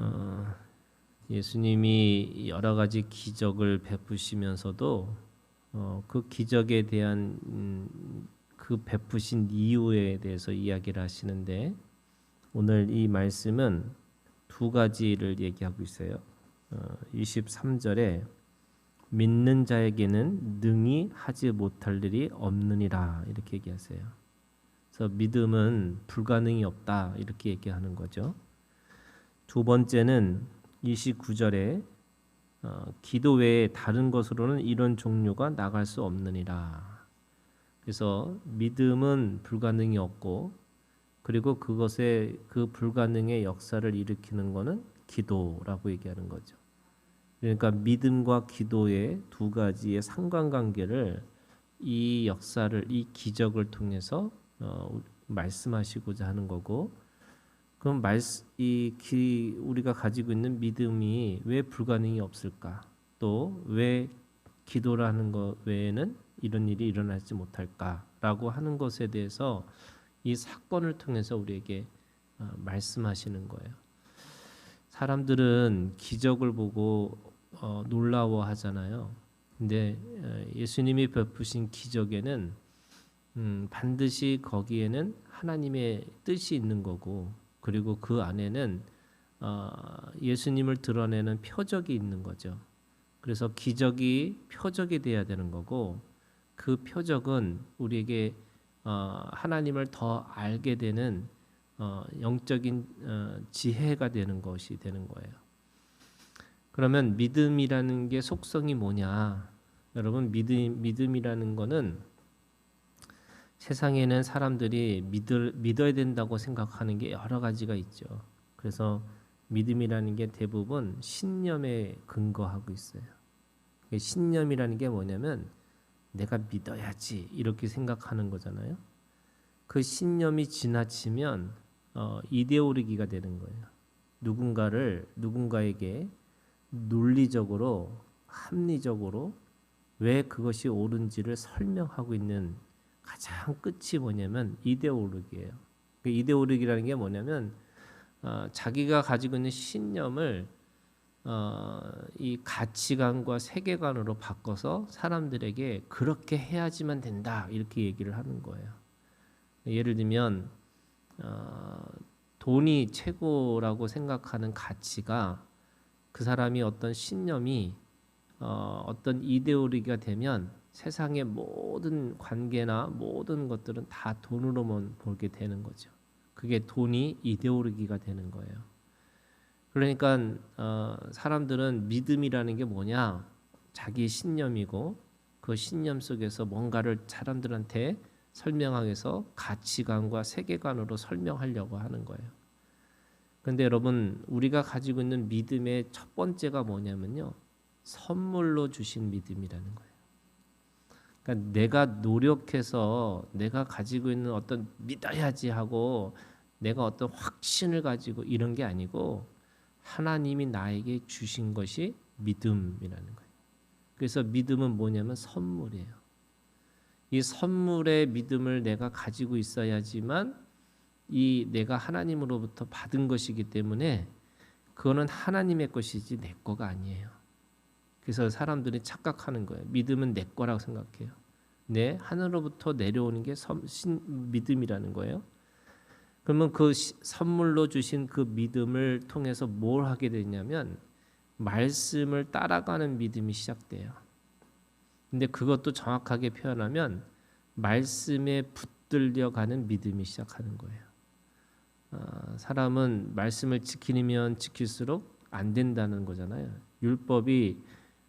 어, 예수님이 여러 가지 기적을 베푸시면서도 그 기적에 대한 그 베푸신 이유에 대해서 이야기를 하시는데 오늘 이 말씀은 두 가지를 얘기하고 있어요. 23절에 믿는 자에게는 능히 하지 못할 일이 없느니라 이렇게 얘기하세요. 그래서 믿음은 불가능이 없다 이렇게 얘기하는 거죠. 두 번째는 29절에 기도 외에 다른 것으로는 이런 종류가 나갈 수 없느니라. 그래서 믿음은 불가능이 없고 그리고 그것의 그 불가능의 역사를 일으키는 것은 기도라고 얘기하는 거죠. 그러니까 믿음과 기도의 두 가지의 상관관계를 이 역사를 이 기적을 통해서 말씀하시고자 하는 거고 그럼 우리가 가지고 있는 믿음이 왜 불가능이 없을까? 또 왜 기도라는 것 외에는 이런 일이 일어나지 못할까라고 하는 것에 대해서 이 사건을 통해서 우리에게 말씀하시는 거예요. 사람들은 기적을 보고 놀라워하잖아요. 근데 예수님이 베푸신 기적에는 반드시 거기에는 하나님의 뜻이 있는 거고 그리고 그 안에는 예수님을 드러내는 표적이 있는 거죠. 그래서 기적이 표적이 돼야 되는 거고 그 표적은 우리에게 하나님을 더 알게 되는 영적인 지혜가 되는 것이 되는 거예요. 그러면 믿음이라는 게 속성이 뭐냐? 여러분 믿음이라는 거는 세상에는 사람들이 믿어야 된다고 생각하는 게 여러 가지가 있죠. 그래서 믿음이라는 게 대부분 신념에 근거하고 있어요. 신념이라는 게 뭐냐면 내가 믿어야지 이렇게 생각하는 거잖아요. 그 신념이 지나치면 이데올로기가 되는 거예요. 누군가에게 논리적으로 합리적으로 왜 그것이 옳은지를 설명하고 있는 가장 끝이 뭐냐면 이데올로기예요. 그 이데올로기라는 게 뭐냐면 자기가 가지고 있는 신념을 이 가치관과 세계관으로 바꿔서 사람들에게 그렇게 해야지만 된다 이렇게 얘기를 하는 거예요. 예를 들면 돈이 최고라고 생각하는 가치가 그 사람이 어떤 신념이 어떤 이데올로기가 되면 세상의 모든 관계나 모든 것들은 다 돈으로만 보게 되는 거죠. 그게 돈이 이데올로기가 되는 거예요. 그러니까 사람들은 믿음이라는 게 뭐냐? 자기 신념이고 그 신념 속에서 뭔가를 사람들한테 설명하기 위해서 가치관과 세계관으로 설명하려고 하는 거예요. 그런데 여러분 우리가 가지고 있는 믿음의 첫 번째가 뭐냐면요. 선물로 주신 믿음이라는 거예요. 그러니까 내가 노력해서 내가 가지고 있는 어떤 믿어야지 하고 내가 어떤 확신을 가지고 이런 게 아니고 하나님이 나에게 주신 것이 믿음이라는 거예요. 그래서 믿음은 뭐냐면 선물이에요. 이 선물의 믿음을 내가 가지고 있어야지만 이 내가 하나님으로부터 받은 것이기 때문에 그거는 하나님의 것이지 내 거가 아니에요. 그래서 사람들이 착각하는 거예요. 믿음은 내 거라고 생각해요. 내 하늘로부터 내려오는 게 믿음이라는 거예요. 그러면 그 선물로 주신 그 믿음을 통해서 뭘 하게 되냐면 말씀을 따라가는 믿음이 시작돼요. 근데 그것도 정확하게 표현하면 말씀에 붙들려가는 믿음이 시작하는 거예요. 사람은 말씀을 지키면 지킬수록 안 된다는 거잖아요. 율법이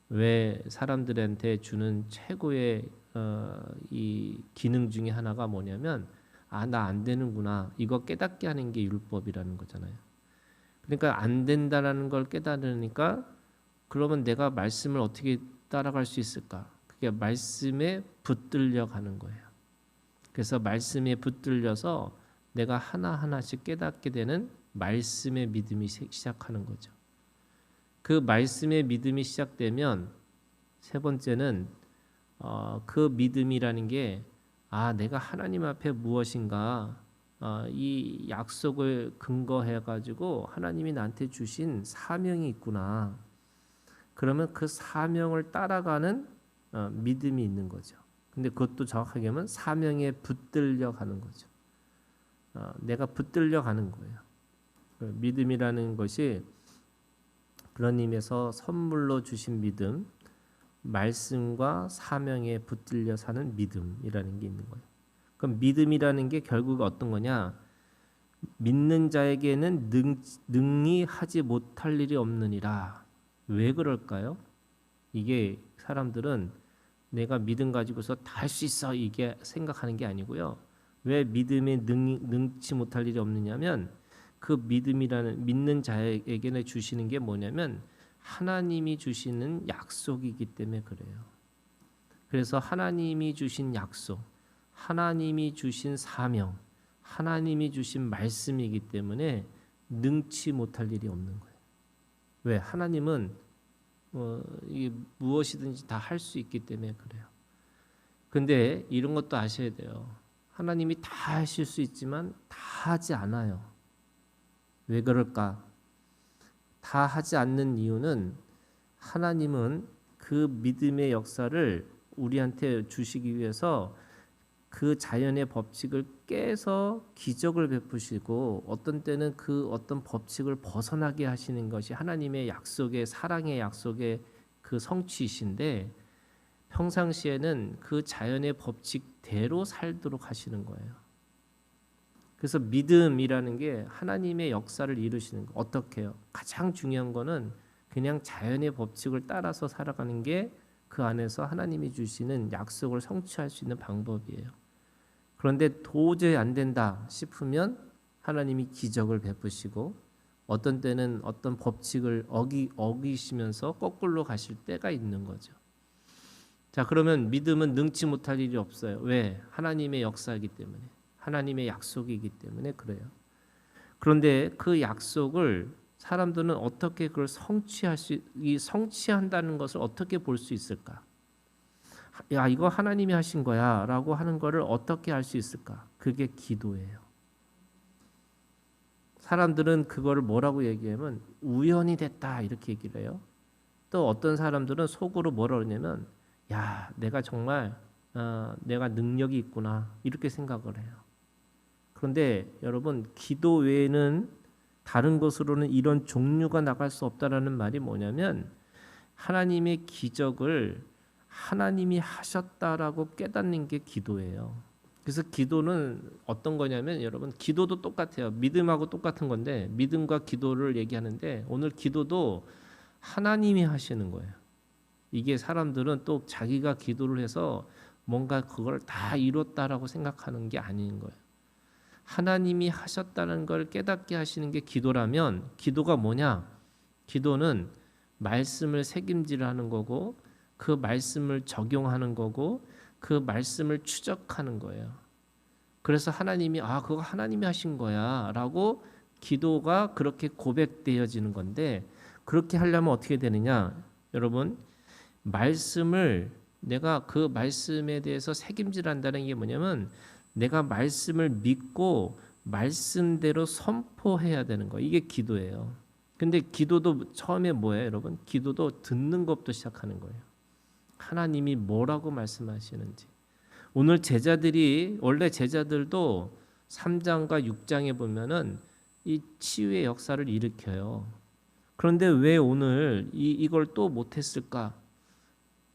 왜 사람들한테 주는 최고의 이 기능 중에 하나가 뭐냐면 나 안 되는구나 이거 깨닫게 하는 게 율법이라는 거잖아요. 그러니까 안 된다라는 걸 깨달으니까 그러면 내가 말씀을 어떻게 따라갈 수 있을까? 그게 말씀에 붙들려 가는 거예요. 그래서 말씀에 붙들려서 내가 하나하나씩 깨닫게 되는 말씀의 믿음이 시작하는 거죠. 그 말씀의 믿음이 시작되면 세 번째는 그 믿음이라는 게 내가 하나님 앞에 무엇인가 이 약속을 근거해 가지고 하나님이 나한테 주신 사명이 있구나. 그러면 그 사명을 따라가는 믿음이 있는 거죠. 근데 그것도 정확하게 하면 사명에 붙들려 가는 거죠. 내가 붙들려 가는 거예요. 믿음이라는 것이 그런 의미에서 선물로 주신 믿음, 말씀과 사명에 붙들려 사는 믿음이라는 게 있는 거예요. 그럼 믿음이라는 게 결국 어떤 거냐? 믿는 자에게는 능히 하지 못할 일이 없느니라. 왜 그럴까요? 이게 사람들은 내가 믿음 가지고서 다 할 수 있어 이게 생각하는 게 아니고요. 왜 믿음에 능치 못할 일이 없느냐면 그 믿음이라는 믿는 자에게는 주시는 게 뭐냐면 하나님이 주시는 약속이기 때문에 그래요. 그래서 하나님이 주신 약속, 하나님이 주신 사명, 하나님이 주신 말씀이기 때문에 능치 못할 일이 없는 거예요. 왜? 하나님은 이게 무엇이든지 다 할 수 있기 때문에 그래요. 근데 이런 것도 아셔야 돼요. 하나님이 다 하실 수 있지만 다 하지 않아요. 왜 그럴까? 다 하지 않는 이유는 하나님은 그 믿음의 역사를 우리한테 주시기 위해서 그 자연의 법칙을 깨서 기적을 베푸시고 어떤 때는 그 어떤 법칙을 벗어나게 하시는 것이 하나님의 약속의 사랑의 약속의 그 성취이신데 평상시에는 그 자연의 법칙대로 살도록 하시는 거예요. 그래서 믿음이라는 게 하나님의 역사를 이루시는 거. 어떻게 해요? 가장 중요한 거는 그냥 자연의 법칙을 따라서 살아가는 게 그 안에서 하나님이 주시는 약속을 성취할 수 있는 방법이에요. 그런데 도저히 안 된다 싶으면 하나님이 기적을 베푸시고 어떤 때는 어떤 법칙을 어기시면서 거꾸로 가실 때가 있는 거죠. 자, 그러면 믿음은 능치 못할 일이 없어요. 왜? 하나님의 역사이기 때문에. 하나님의 약속이기 때문에 그래요. 그런데 그 약속을 사람들은 어떻게 그걸 성취한다는 것을 어떻게 볼 수 있을까? 야, 이거 하나님이 하신 거야라고 하는 것을 어떻게 알 수 있을까? 그게 기도예요. 사람들은 그거를 뭐라고 얘기하면 우연이 됐다 이렇게 얘기를 해요. 또 어떤 사람들은 속으로 뭐라 그러냐면 야, 내가 정말 내가 능력이 있구나 이렇게 생각을 해요. 그런데 여러분 기도 외에는 다른 것으로는 이런 종류가 나갈 수 없다라는 말이 뭐냐면 하나님의 기적을 하나님이 하셨다라고 깨닫는 게 기도예요. 그래서 기도는 어떤 거냐면 여러분 기도도 똑같아요. 믿음하고 똑같은 건데 믿음과 기도를 얘기하는데 오늘 기도도 하나님이 하시는 거예요. 이게 사람들은 또 자기가 기도를 해서 뭔가 그걸 다 이뤘다라고 생각하는 게 아닌 거예요. 하나님이 하셨다는 걸 깨닫게 하시는 게 기도라면 기도가 뭐냐? 기도는 말씀을 새김질하는 거고 그 말씀을 적용하는 거고 그 말씀을 추적하는 거예요. 그래서 하나님이 그거 하나님이 하신 거야라고 기도가 그렇게 고백되어지는 건데 그렇게 하려면 어떻게 되느냐? 여러분 말씀을 내가 그 말씀에 대해서 새김질한다는 게 뭐냐면 내가 말씀을 믿고 말씀대로 선포해야 되는 거. 이게 기도예요. 근데 기도도 처음에 뭐예요, 여러분? 기도도 듣는 것부터 시작하는 거예요. 하나님이 뭐라고 말씀하시는지. 오늘 제자들이 원래 제자들도 3장과 6장에 보면은 이 치유의 역사를 일으켜요. 그런데 왜 오늘 이걸 또 못했을까?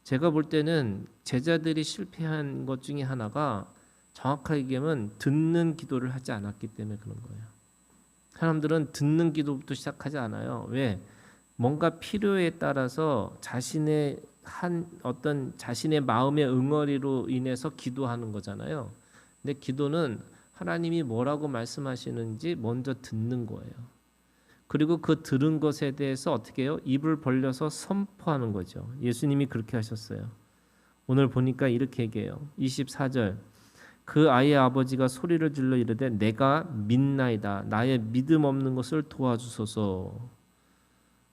제가 볼 때는 제자들이 실패한 것 중에 하나가 정확하게 얘기하면 듣는 기도를 하지 않았기 때문에 그런 거예요. 사람들은 듣는 기도부터 시작하지 않아요. 왜? 뭔가 필요에 따라서 자신의 자신의 마음의 응어리로 인해서 기도하는 거잖아요. 근데 기도는 하나님이 뭐라고 말씀하시는지 먼저 듣는 거예요. 그리고 그 들은 것에 대해서 어떻게 해요? 입을 벌려서 선포하는 거죠. 예수님이 그렇게 하셨어요. 오늘 보니까 이렇게 얘기해요. 24절 그 아이의 아버지가 소리를 질러 이르되 내가 믿나이다. 나의 믿음 없는 것을 도와주소서.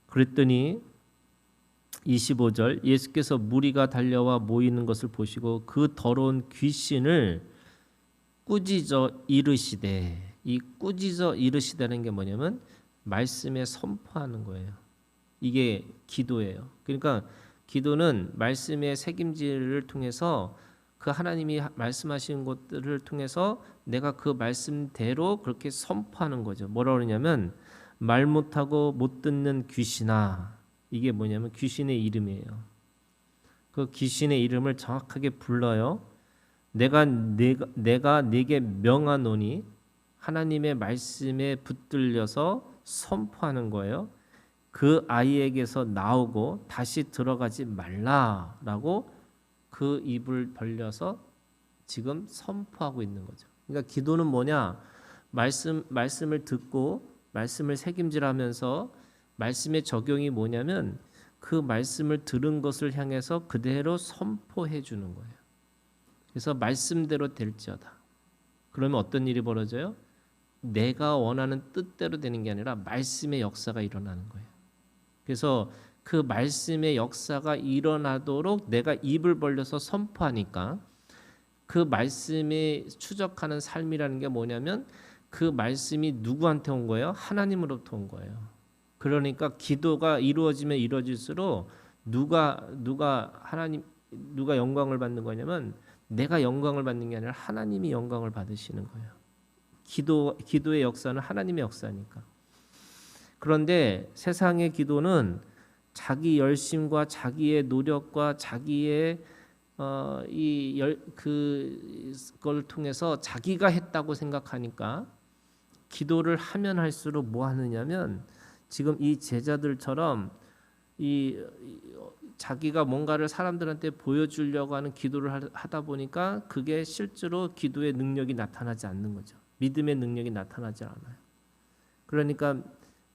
그랬더니 25절 예수께서 무리가 달려와 모이는 것을 보시고 그 더러운 귀신을 꾸짖어 이르시되, 이 꾸짖어 이르시다는 게 뭐냐면 말씀에 선포하는 거예요. 이게 기도예요. 그러니까 기도는 말씀의 책임질을 통해서 그 하나님이 말씀하신 것들을 통해서 내가 그 말씀대로 그렇게 선포하는 거죠. 뭐라 그러냐면 말 못하고 못 듣는 귀신아, 이게 뭐냐면 귀신의 이름이에요. 그 귀신의 이름을 정확하게 불러요. 내가 네게 명하노니, 하나님의 말씀에 붙들려서 선포하는 거예요. 그 아이에게서 나오고 다시 들어가지 말라라고 그 입을 벌려서 지금 선포하고 있는 거죠. 그러니까 기도는 뭐냐? 말씀을 듣고 말씀을 책임질하면서 말씀의 적용이 뭐냐면 그 말씀을 들은 것을 향해서 그대로 선포해 주는 거예요. 그래서 말씀대로 될지어다. 그러면 어떤 일이 벌어져요? 내가 원하는 뜻대로 되는 게 아니라 말씀의 역사가 일어나는 거예요. 그래서 그 말씀의 역사가 일어나도록 내가 입을 벌려서 선포하니까 그 말씀이 추적하는 삶이라는 게 뭐냐면 그 말씀이 누구한테 온 거예요? 하나님으로부터 온 거예요. 그러니까 기도가 이루어지면 이루어질수록 누가 영광을 받는 거냐면 내가 영광을 받는 게 아니라 하나님이 영광을 받으시는 거예요. 기도의 역사는 하나님의 역사니까. 그런데 세상의 기도는 자기 열심과 자기의 노력과 자기의 그걸 통해서 자기가 했다고 생각하니까 기도를 하면 할수록 뭐 하느냐면 지금 이 제자들처럼 자기가 뭔가를 사람들한테 보여주려고 하는 기도를 하다 보니까 그게 실제로 기도의 능력이 나타나지 않는 거죠. 믿음의 능력이 나타나지 않아요. 그러니까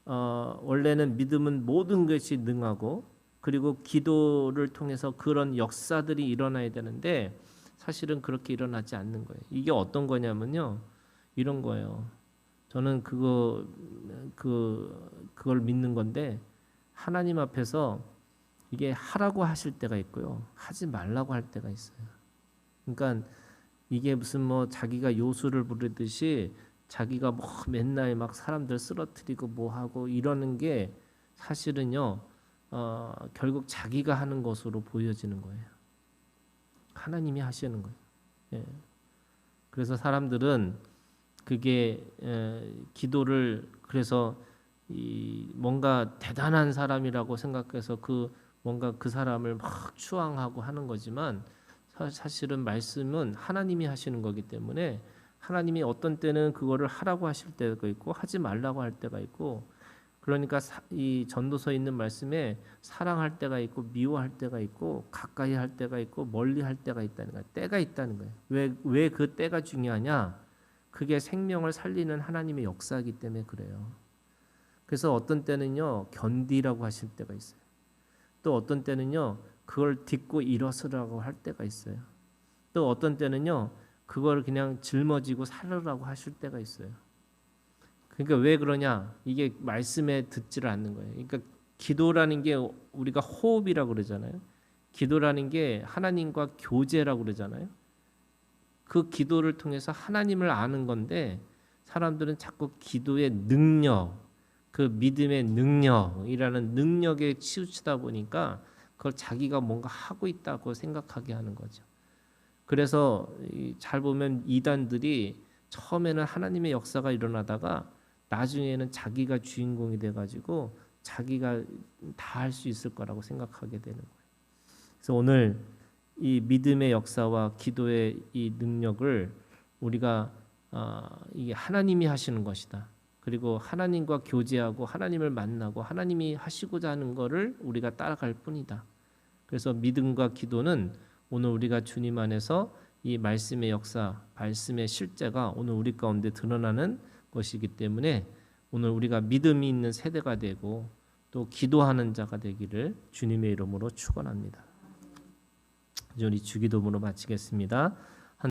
원래는 믿음은 모든 것이 능하고 그리고 기도를 통해서 그런 역사들이 일어나야 되는데 사실은 그렇게 일어나지 않는 거예요. 이게 어떤 거냐면요, 이런 거예요. 저는 그걸 믿는 건데 하나님 앞에서 이게 하라고 하실 때가 있고요, 하지 말라고 할 때가 있어요. 그러니까 이게 무슨 뭐 자기가 요술을 부르듯이 자기가 뭐 맨날 막 사람들 쓰러뜨리고 뭐 하고 이러는 게 사실은요 결국 자기가 하는 것으로 보여지는 거예요. 하나님이 하시는 거예요. 예. 그래서 사람들은 그게 기도를 그래서 뭔가 대단한 사람이라고 생각해서 뭔가 그 사람을 막 추앙하고 하는 거지만 사실은 말씀은 하나님이 하시는 거기 때문에 하나님이 어떤 때는 그거를 하라고 하실 때가 있고 하지 말라고 할 때가 있고, 그러니까 이 전도서에 있는 말씀에 사랑할 때가 있고 미워할 때가 있고 가까이 할 때가 있고 멀리 할 때가 있다는 거예요. 때가 있다는 거예요. 왜 그 때가 중요하냐? 그게 생명을 살리는 하나님의 역사이기 때문에 그래요. 그래서 어떤 때는요 견디라고 하실 때가 있어요. 또 어떤 때는요 그걸 딛고 일어서라고 할 때가 있어요. 또 어떤 때는요 그걸 그냥 짊어지고 살으라고 하실 때가 있어요. 그러니까 왜 그러냐? 이게 말씀에 듣지를 않는 거예요. 그러니까 기도라는 게 우리가 호흡이라고 그러잖아요. 기도라는 게 하나님과 교제라고 그러잖아요. 그 기도를 통해서 하나님을 아는 건데 사람들은 자꾸 기도의 능력, 그 믿음의 능력이라는 능력에 치우치다 보니까 그걸 자기가 뭔가 하고 있다고 생각하게 하는 거죠. 그래서 잘 보면 이단들이 처음에는 하나님의 역사가 일어나다가 나중에는 자기가 주인공이 돼가지고 자기가 다 할 수 있을 거라고 생각하게 되는 거예요. 그래서 오늘 이 믿음의 역사와 기도의 이 능력을 우리가 이게 하나님이 하시는 것이다. 그리고 하나님과 교제하고 하나님을 만나고 하나님이 하시고자 하는 것을 우리가 따라갈 뿐이다. 그래서 믿음과 기도는 오늘 우리가 주님 안에서 이 말씀의 역사, 말씀의 실제가 오늘 우리 가운데 드러나는 것이기 때문에 오늘 우리가 믿음이 있는 세대가 되고 또 기도하는 자가 되기를 주님의 이름으로 축원합니다. 이제 우리 주기도문으로 마치겠습니다.